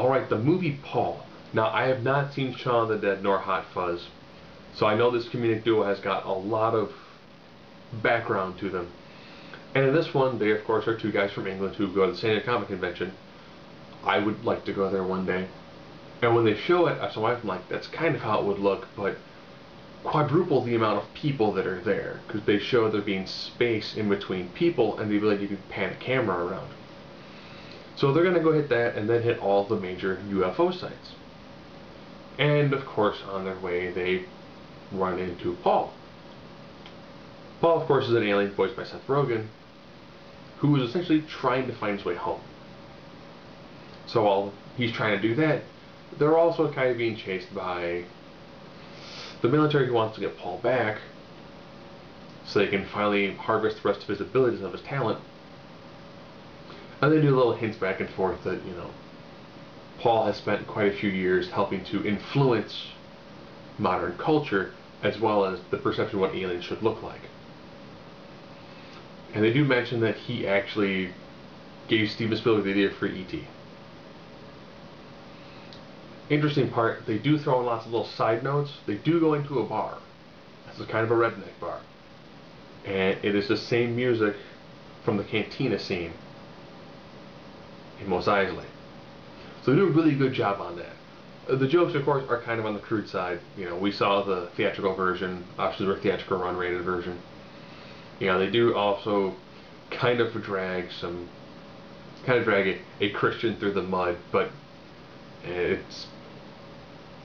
Alright, the movie Paul. Now, I have not seen Shaun of the Dead nor Hot Fuzz, so I know this comedic duo has got a lot of background to them. And in this one, they of course are two guys from England who go to the San Diego Comic Convention. I would like to go there one day. And when they show it, I told my wife, I'm like, that's kind of how it would look, but quadruple the amount of people that are there, because they show there being space in between people and the ability to pan a camera around. So they're going to go hit that and then hit all the major UFO sites. And of course, on their way, they run into Paul. Paul, of course, is an alien voiced by Seth Rogen, who is essentially trying to find his way home. So while he's trying to do that, they're also kind of being chased by the military, who wants to get Paul back so they can finally harvest the rest of his abilities and of his talent. And they do little hints back and forth that, Paul has spent quite a few years helping to influence modern culture, as well as the perception of what aliens should look like. And they do mention that he actually gave Steven Spielberg the idea for E.T. Interesting part, they do throw in lots of little side notes. They do go into a bar. This is kind of a redneck bar. And it is the same music from the cantina scene in Mos Eisley. So they do a really good job on that. The jokes, of course, are kind of on the crude side. We saw the theatrical version, obviously the theatrical run-rated version. They do also kind of drag a Christian through the mud, but it's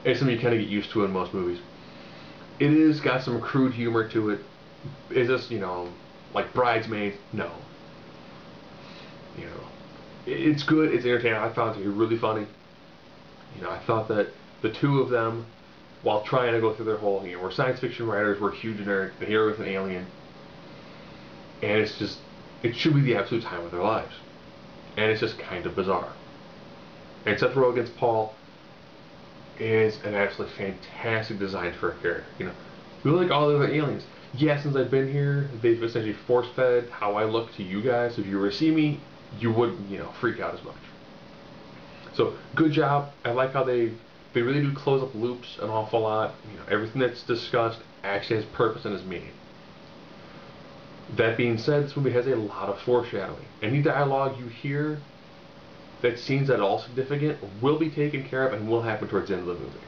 something you kind of get used to in most movies. It is got some crude humor to it. Is this, like Bridesmaids? No. It's good, it's entertaining. I found it to be really funny. I thought that the two of them, while trying to go through their whole, we're science fiction writers, we're huge nerds, the hero with an alien, and it should be the absolute time of their lives. And it's just kind of bizarre. And Seth Rogen's Paul is an absolutely fantastic design for a character. We like all the other aliens. Yeah, since I've been here, they've essentially force-fed how I look to you guys. If you were to see me, you wouldn't, freak out as much. So, good job. I like how they really do close up loops an awful lot. Everything that's discussed actually has purpose and is meaning. That being said, this movie has a lot of foreshadowing. Any dialogue you hear that seems at all significant will be taken care of and will happen towards the end of the movie.